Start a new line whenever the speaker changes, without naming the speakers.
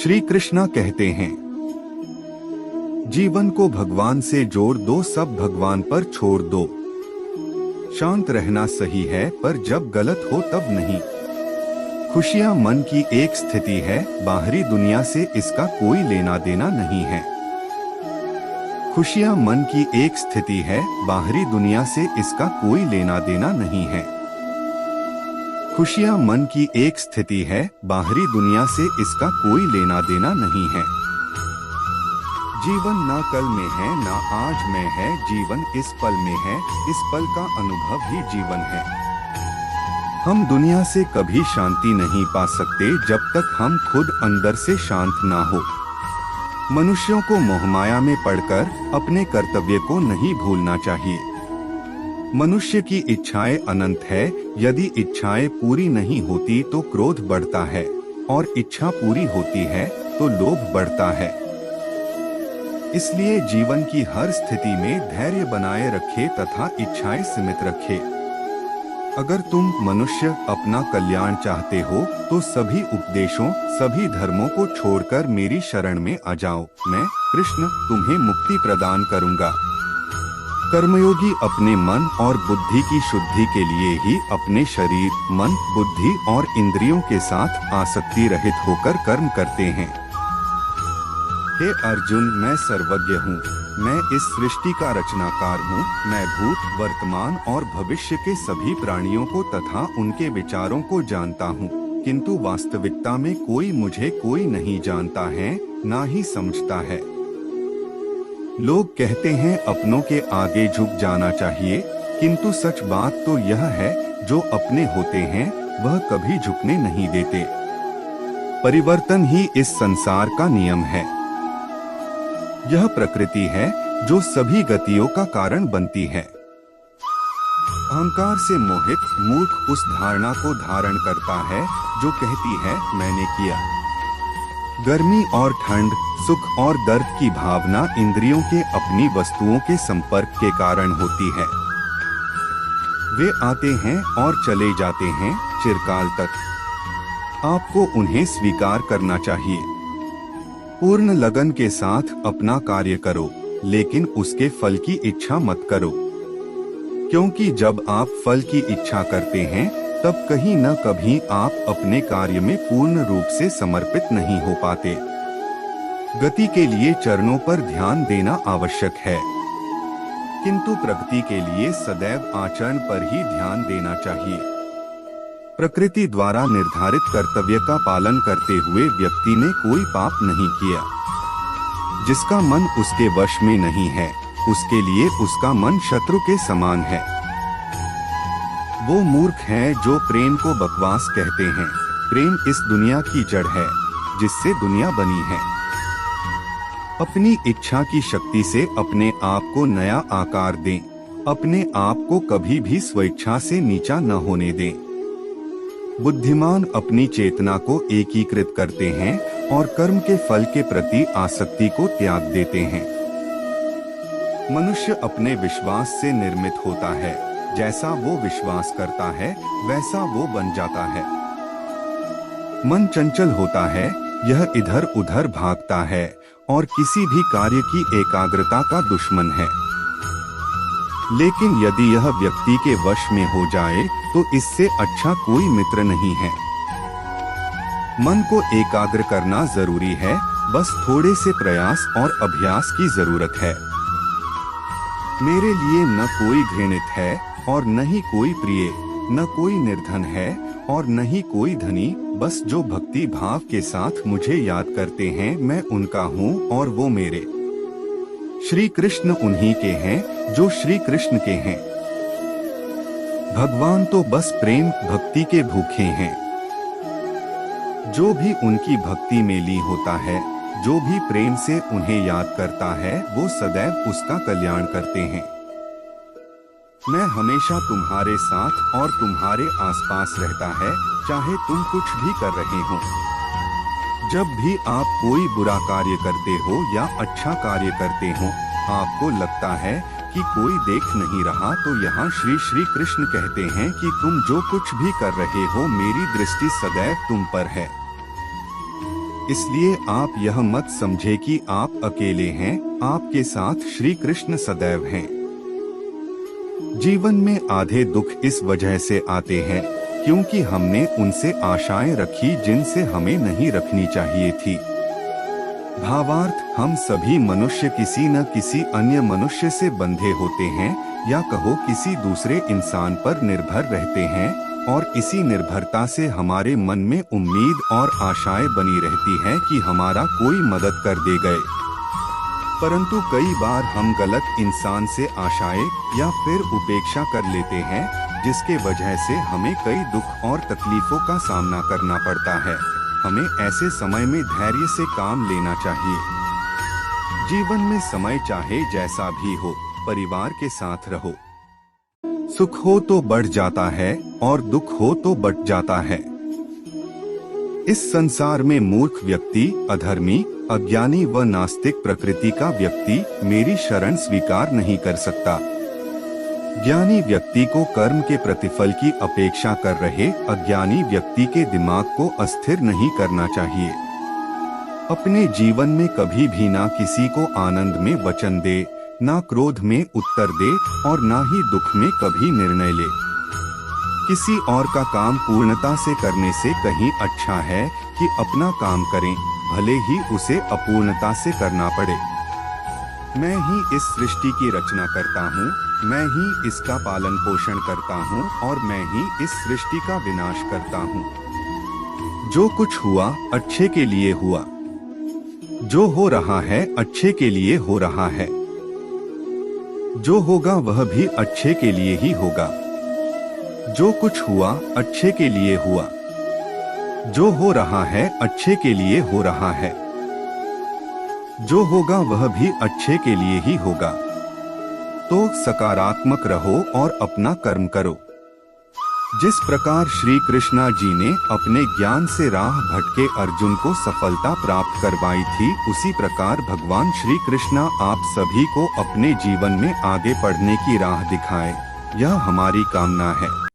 श्री कृष्णा कहते हैं, जीवन को भगवान से जोड़ दो, सब भगवान पर छोड़ दो। शांत रहना सही है, पर जब गलत हो तब नहीं। खुशियां मन की एक स्थिति है, बाहरी दुनिया से इसका कोई लेना देना नहीं है। खुशियां मन की एक स्थिति है, बाहरी दुनिया से इसका कोई लेना देना नहीं है। खुशियां मन की एक स्थिति है, बाहरी दुनिया से इसका कोई लेना देना नहीं है। जीवन ना कल में है ना आज में है, जीवन इस पल में है, इस पल का अनुभव ही जीवन है। हम दुनिया से कभी शांति नहीं पा सकते जब तक हम खुद अंदर से शांत ना हो। मनुष्यों को मोहमाया में पड़कर अपने कर्तव्य को नहीं भूलना चाहिए। मनुष्य की इच्छाएं अनंत है, यदि इच्छाएं पूरी नहीं होती तो क्रोध बढ़ता है, और इच्छा पूरी होती है तो लोभ बढ़ता है। इसलिए जीवन की हर स्थिति में धैर्य बनाए रखे तथा इच्छाएं सीमित रखे। अगर तुम मनुष्य अपना कल्याण चाहते हो तो सभी उपदेशों, सभी धर्मों को छोड़कर मेरी शरण में आ जाओ। मैं कृष्ण तुम्हें मुक्ति प्रदान करूंगा। कर्मयोगी अपने मन और बुद्धि की शुद्धि के लिए ही अपने शरीर, मन, बुद्धि और इंद्रियों के साथ आसक्ति रहित होकर कर्म करते हैं। हे अर्जुन, मैं सर्वज्ञ हूँ, मैं इस सृष्टि का रचनाकार हूँ। मैं भूत, वर्तमान और भविष्य के सभी प्राणियों को तथा उनके विचारों को जानता हूँ, किंतु वास्तविकता में कोई नहीं जानता है, ना ही समझता है। लोग कहते हैं अपनों के आगे झुक जाना चाहिए, किंतु सच बात तो यह है, जो अपने होते हैं वह कभी झुकने नहीं देते। परिवर्तन ही इस संसार का नियम है। यह प्रकृति है जो सभी गतियों का कारण बनती है। अहंकार से मोहित मूर्ख उस धारणा को धारण करता है जो कहती है मैंने किया। गर्मी और ठंड, सुख और दर्द की भावना इंद्रियों के अपनी वस्तुओं के संपर्क के कारण होती है। वे आते हैं और चले जाते हैं चिरकाल तक। आपको उन्हें स्वीकार करना चाहिए। पूर्ण लगन के साथ अपना कार्य करो, लेकिन उसके फल की इच्छा मत करो, क्योंकि जब आप फल की इच्छा करते हैं तब कहीं न कभी आप अपने कार्य में पूर्ण रूप से समर्पित नहीं हो पाते। गति के लिए चरणों पर ध्यान देना आवश्यक है, किंतु प्रगति के लिए सदैव आचरण पर ही ध्यान देना चाहिए। प्रकृति द्वारा निर्धारित कर्तव्य का पालन करते हुए व्यक्ति ने कोई पाप नहीं किया। जिसका मन उसके वश में नहीं है, उसके लिए उसका मन शत्रु के समान है। वो मूर्ख हैं जो प्रेम को बकवास कहते हैं। प्रेम इस दुनिया की जड़ है, जिससे दुनिया बनी है। अपनी इच्छा की शक्ति से अपने आप को नया आकार दें। अपने आप को कभी भी स्वेच्छा से नीचा न होने दें। बुद्धिमान अपनी चेतना को एकीकृत करते हैं और कर्म के फल के प्रति आसक्ति को त्याग देते हैं। मनुष्य अपने विश्वास से निर्मित होता है। जैसा वो विश्वास करता है वैसा वो बन जाता है। मन चंचल होता है, यह इधर उधर भागता है और किसी भी कार्य की एकाग्रता का दुश्मन है। लेकिन यदि यह व्यक्ति के वश में हो जाए तो इससे अच्छा कोई मित्र नहीं है। मन को एकाग्र करना जरूरी है, बस थोड़े से प्रयास और अभ्यास की जरूरत है। मेरे लिए न कोई घृणित है और न ही कोई प्रिय, न कोई निर्धन है और न ही कोई धनी, बस जो भक्ति भाव के साथ मुझे याद करते हैं मैं उनका हूँ और वो मेरे। श्री कृष्ण उन्हीं के हैं जो श्री कृष्ण के हैं। भगवान तो बस प्रेम भक्ति के भूखे हैं। जो भी उनकी भक्ति में लीन होता है, जो भी प्रेम से उन्हें याद करता है, वो सदैव उसका कल्याण करते हैं। मैं हमेशा तुम्हारे साथ और तुम्हारे आसपास रहता है, चाहे तुम कुछ भी कर रहे हो। जब भी आप कोई बुरा कार्य करते हो या अच्छा कार्य करते हो, आपको लगता है कि कोई देख नहीं रहा, तो यहाँ श्री श्री कृष्ण कहते हैं कि तुम जो कुछ भी कर रहे हो, मेरी दृष्टि सदैव तुम पर है। इसलिए आप यह मत समझे कि आप अकेले हैं, आपके साथ श्री कृष्ण सदैव हैं। जीवन में आधे दुख इस वजह से आते हैं क्योंकि हमने उनसे आशाएं रखी जिनसे हमें नहीं रखनी चाहिए थी। भावार्थ, हम सभी मनुष्य किसी न किसी अन्य मनुष्य से बंधे होते हैं या कहो किसी दूसरे इंसान पर निर्भर रहते हैं, और इसी निर्भरता से हमारे मन में उम्मीद और आशाएं बनी रहती हैं कि हमारा कोई मदद कर दे गए। परंतु कई बार हम गलत इंसान से आशाएं या फिर उपेक्षा कर लेते हैं, जिसके वजह से हमें कई दुख और तकलीफों का सामना करना पड़ता है। हमें ऐसे समय में धैर्य से काम लेना चाहिए। जीवन में समय चाहे जैसा भी हो, परिवार के साथ रहो। सुख हो तो बढ़ जाता है और दुख हो तो बट जाता है। इस संसार में मूर्ख व्यक्ति, अधर्मी, अज्ञानी व नास्तिक प्रकृति का व्यक्ति मेरी शरण स्वीकार नहीं कर सकता। ज्ञानी व्यक्ति को कर्म के प्रतिफल की अपेक्षा कर रहे अज्ञानी व्यक्ति के दिमाग को अस्थिर नहीं करना चाहिए। अपने जीवन में कभी भी ना किसी को आनंद में वचन दे, ना क्रोध में उत्तर दे और ना ही दुख में कभी निर्णय ले। किसी और का काम पूर्णता से करने से कहीं अच्छा है कि अपना काम करें, भले ही उसे अपूर्णता से करना पड़े। मैं ही इस सृष्टि की रचना करता हूँ, मैं ही इसका पालन पोषण करता हूँ और मैं ही इस सृष्टि का विनाश करता हूँ। जो कुछ हुआ अच्छे के लिए हुआ, जो हो रहा है अच्छे के लिए हो रहा है, जो होगा वह भी अच्छे के लिए ही होगा। जो कुछ हुआ अच्छे के लिए हुआ, जो हो रहा है अच्छे के लिए हो रहा है, जो होगा वह भी अच्छे के लिए ही होगा। तो सकारात्मक रहो और अपना कर्म करो। जिस प्रकार श्री कृष्णा जी ने अपने ज्ञान से राह भटके अर्जुन को सफलता प्राप्त करवाई थी, उसी प्रकार भगवान श्री कृष्णा आप सभी को अपने जीवन में आगे बढ़ने की राह दिखाए, यह हमारी कामना है।